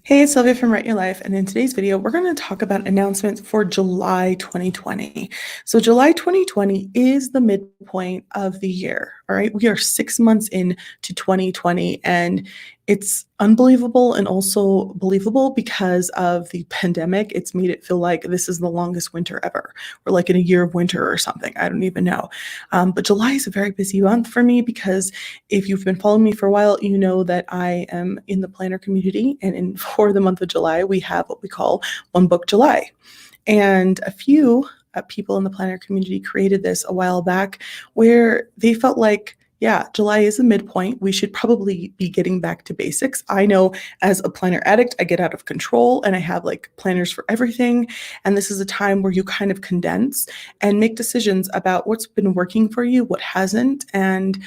Hey, it's Sylvia from Write Your Life, and in today's video, we're going to talk about announcements for July 2020. So July 2020 is the midpoint of the year, all right? We are 6 months into 2020, and it's unbelievable and also believable because of the pandemic. It's made it feel like this is the longest winter ever. We're like in a year of winter or something. I don't even know. But July is a very busy month for me because if you've been following me for a while, you know that I am in the planner community, and for the month of July, we have what we call One Book July. And a few people in the planner community created this a while back where they felt like, yeah, July is a midpoint. We should probably be getting back to basics. I know as a planner addict, I get out of control and I have like planners for everything. And this is a time where you kind of condense and make decisions about what's been working for you, what hasn't, and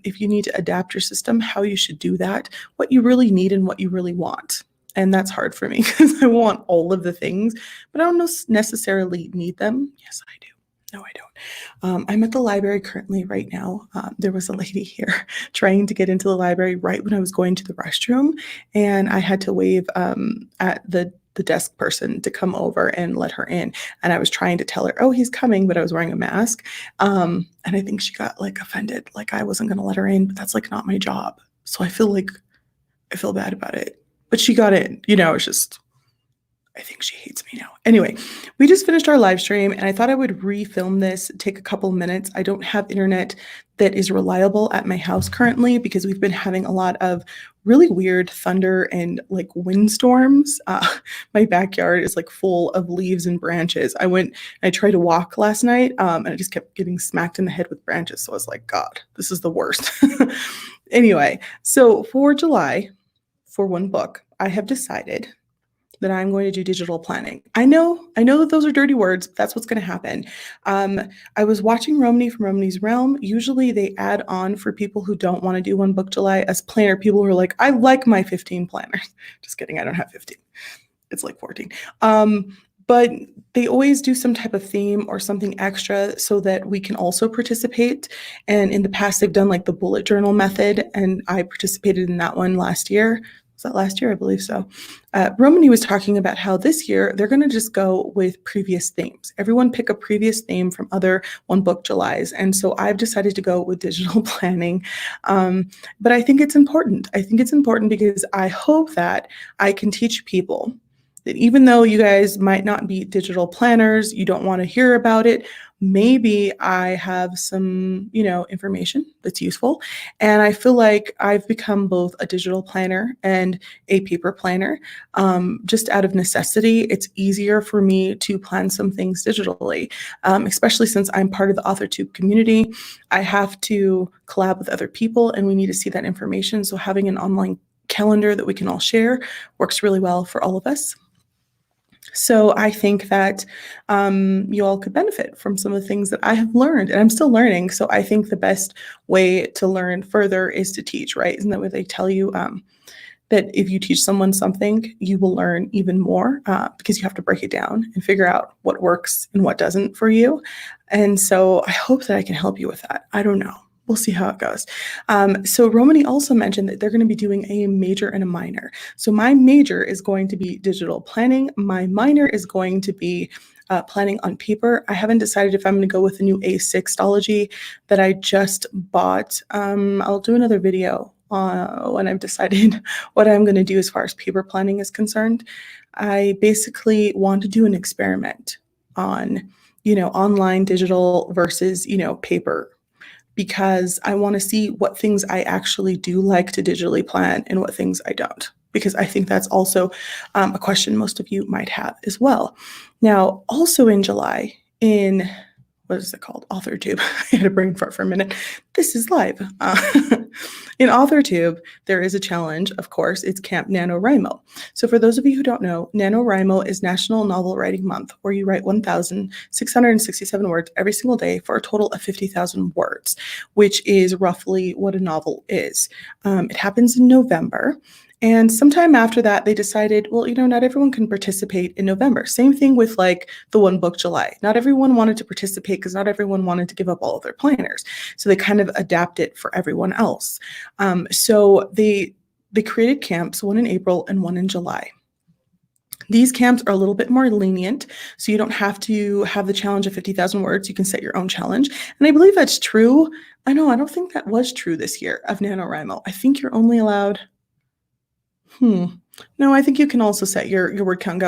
if you need to adapt your system, how you should do that, what you really need and what you really want. And that's hard for me because I want all of the things, but I don't necessarily need them. Yes, I do. No, I don't. I'm at the library currently right now. There was a lady here trying to get into the library right when I was going to the restroom, and I had to wave at the desk person to come over and let her in. And I was trying to tell her, oh, he's coming, but I was wearing a mask. And I think she got like offended, like I wasn't going to let her in, but that's like not my job. So I feel bad about it. But she got in, it's just, I think she hates me now. Anyway, we just finished our live stream and I thought I would refilm this, take a couple minutes. I don't have internet that is reliable at my house currently because we've been having a lot of really weird thunder and like windstorms. My backyard is like full of leaves and branches. I tried to walk last night and I just kept getting smacked in the head with branches. So I was like, God, this is the worst. Anyway, so for July, for one book, I have decided that I'm going to do digital planning. I know that those are dirty words, but that's what's going to happen. I was watching Romany from Romany's Realm. Usually they add on for people who don't want to do One Book July as planner. People who are like, I like my 15 planners. Just kidding, I don't have 15. It's like 14. But they always do some type of theme or something extra so that we can also participate. And in the past, they've done like the bullet journal method, and I participated in that one last year. Was that last year? I believe so. Romany was talking about how this year they're going to just go with previous themes. Everyone pick a previous theme from other One Book Julys. And so I've decided to go with digital planning. But I think it's important. I think it's important because I hope that I can teach people that even though you guys might not be digital planners, you don't want to hear about it, maybe I have some, information that's useful. And I feel like I've become both a digital planner and a paper planner. Just out of necessity, it's easier for me to plan some things digitally, especially since I'm part of the AuthorTube community. I have to collab with other people and we need to see that information. So having an online calendar that we can all share works really well for all of us. So I think that you all could benefit from some of the things that I have learned, and I'm still learning. So I think the best way to learn further is to teach, right? Isn't that what they tell you? That if you teach someone something, you will learn even more because you have to break it down and figure out what works and what doesn't for you. And so I hope that I can help you with that. I don't know. We'll see how it goes. So Romany also mentioned that they're going to be doing a major and a minor. So my major is going to be digital planning. My minor is going to be planning on paper. I haven't decided if I'm going to go with the new A6ology that I just bought. I'll do another video when I've decided what I'm going to do as far as paper planning is concerned. I basically want to do an experiment on, online digital versus, paper, because I want to see what things I actually do like to digitally plan and what things I don't, because I think that's also a question most of you might have as well. Now, also in July, in what is it called? AuthorTube. I had a brain fart for a minute. This is live. In AuthorTube, there is a challenge, of course. It's Camp NaNoWriMo. So for those of you who don't know, NaNoWriMo is National Novel Writing Month, where you write 1,667 words every single day for a total of 50,000 words, which is roughly what a novel is. It happens in November. And sometime after that, they decided, well, not everyone can participate in November. Same thing with like the One Book July. Not everyone wanted to participate because not everyone wanted to give up all of their planners. So they kind of adapt it for everyone else. So they they created camps, one in April and one in July. These camps are a little bit more lenient, so you don't have to have the challenge of 50,000 words. You can set your own challenge. And I believe that's true. I don't think that was true this year of NaNoWriMo. I think you're only allowed, no, I think you can also set your word count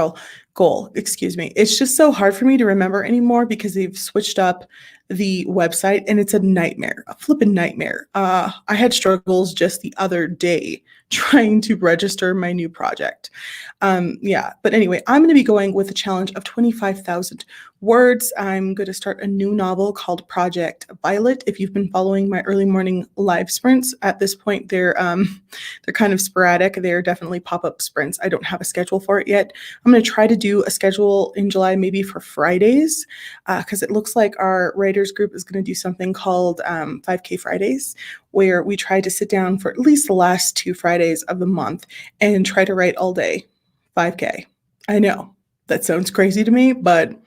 goal. Excuse me. It's just so hard for me to remember anymore because they've switched up the website and it's a nightmare, a flippin' nightmare. I had struggles just the other day trying to register my new project. But anyway, I'm going to be going with a challenge of 25,000 words. I'm going to start a new novel called Project Violet. If you've been following my early morning live sprints, at this point they're kind of sporadic. They're definitely pop-up sprints. I don't have a schedule for it yet. I'm going to try to do a schedule in July, maybe for Fridays, because it looks like our writers group is going to do something called 5K Fridays, where we try to sit down for at least the last 2 Fridays of the month and try to write all day, 5K. I know that sounds crazy to me, but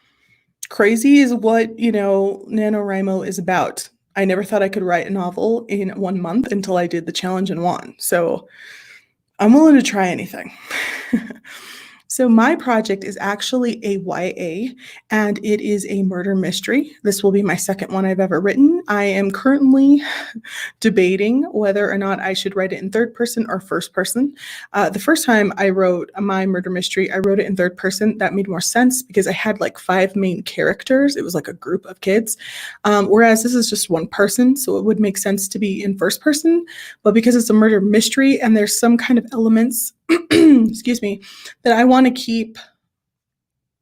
crazy is what, NaNoWriMo is about. I never thought I could write a novel in 1 month until I did the challenge in one. So I'm willing to try anything. So my project is actually a YA, and it is a murder mystery. This will be my second one I've ever written. I am currently debating whether or not I should write it in third person or first person. The first time I wrote my murder mystery, I wrote it in third person. That made more sense because I had like 5 main characters. It was like a group of kids, whereas this is just one person, so it would make sense to be in first person. But because it's a murder mystery and there's some kind of elements excuse me, that I want to keep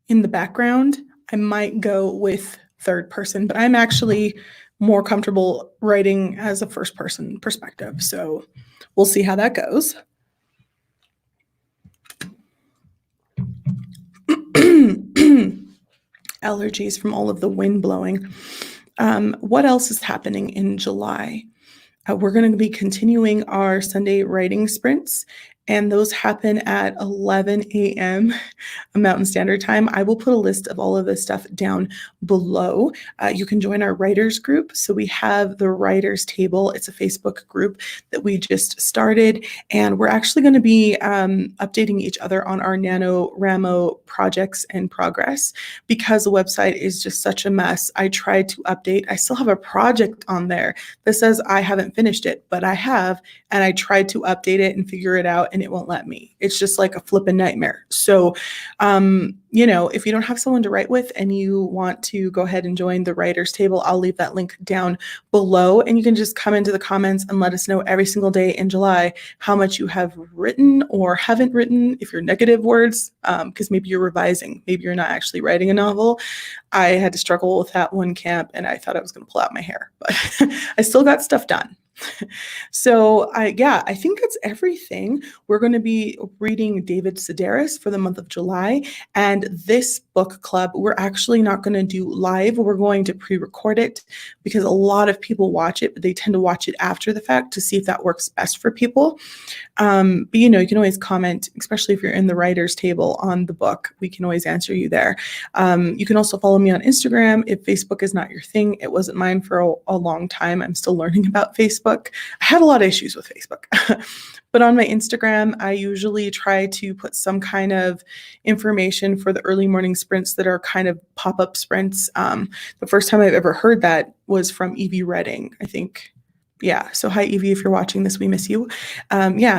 in the background, I might go with third person, but I'm actually more comfortable writing as a first person perspective. So we'll see how that goes. Allergies from all of the wind blowing. What else is happening in July? We're going to be continuing our Sunday writing sprints, and those happen at 11 a.m. Mountain Standard Time. I will put a list of all of this stuff down below. You can join our writers group. So we have the writers table. It's a Facebook group that we just started, and we're actually going to be updating each other on our NaNoWriMo projects and progress because the website is just such a mess. I tried to update. I still have a project on there that says I haven't finished it, but I have, and I tried to update it and figure it out, and it won't let me. It's just like a flippin' nightmare. So, if you don't have someone to write with and you want to go ahead and join the writers table, I'll leave that link down below, and you can just come into the comments and let us know every single day in July how much you have written or haven't written, if you're negative words, because maybe you're revising, maybe you're not actually writing a novel. I had to struggle with that one camp, and I thought I was going to pull out my hair, but I still got stuff done. So I think that's everything. We're going to be reading David Sedaris for the month of July, and this book club we're actually not going to do live. We're going to pre-record it because a lot of people watch it, but they tend to watch it after the fact to see if that works best for people. But you can always comment, especially if you're in the writers table on the book. We can always answer you there. You can also follow me on Instagram if Facebook is not your thing. It wasn't mine for a long time. I'm still learning about Facebook. I had a lot of issues with Facebook. But on my Instagram, I usually try to put some kind of information for the early morning sprints that are kind of pop-up sprints. The first time I've ever heard that was from Evie Redding, I think. Yeah. So hi, Evie, if you're watching this, we miss you.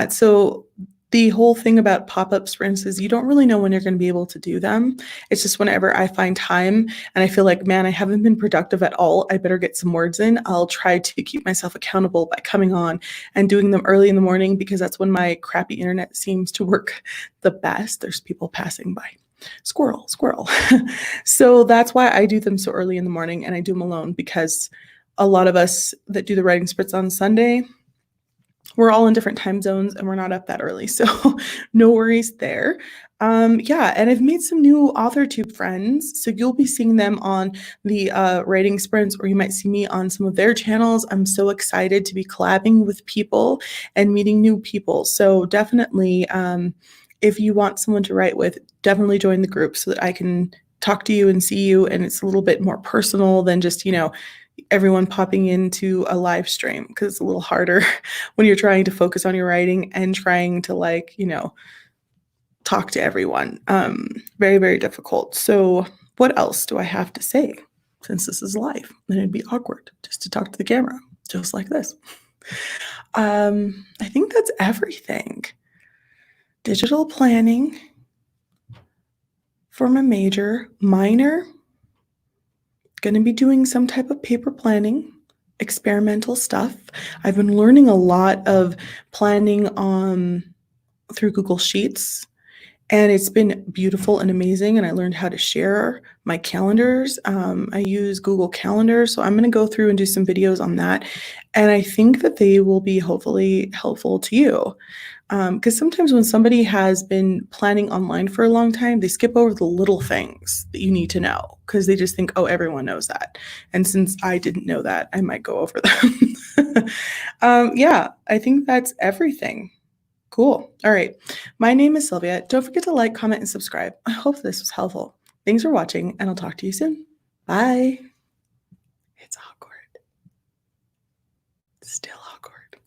So the whole thing about pop-up sprints is you don't really know when you're going to be able to do them. It's just whenever I find time and I feel like, man, I haven't been productive at all, I better get some words in. I'll try to keep myself accountable by coming on and doing them early in the morning because that's when my crappy internet seems to work the best. There's people passing by. Squirrel, squirrel. So that's why I do them so early in the morning, and I do them alone because a lot of us that do the writing sprints on Sunday, we're all in different time zones and we're not up that early. So no worries there. And I've made some new AuthorTube friends. So you'll be seeing them on the writing sprints, or you might see me on some of their channels. I'm so excited to be collabing with people and meeting new people. So definitely, if you want someone to write with, definitely join the group so that I can talk to you and see you. And it's a little bit more personal than just, everyone popping into a live stream because it's a little harder when you're trying to focus on your writing and trying to like, talk to everyone. Very, very difficult. So what else do I have to say? Since this is live, then it'd be awkward just to talk to the camera, just like this. I think that's everything. Digital planning for my major. Minor, going to be doing some type of paper planning, experimental stuff. I've been learning a lot of planning through Google Sheets, and it's been beautiful and amazing. And I learned how to share my calendars. I use Google Calendar, so I'm going to go through and do some videos on that. And I think that they will be hopefully helpful to you. Because sometimes when somebody has been planning online for a long time, they skip over the little things that you need to know because they just think, oh, everyone knows that. And since I didn't know that, I might go over them. Yeah, I think that's everything. Cool. All right. My name is Sylvia. Don't forget to like, comment, and subscribe. I hope this was helpful. Thanks for watching, and I'll talk to you soon. Bye. It's awkward. Still awkward.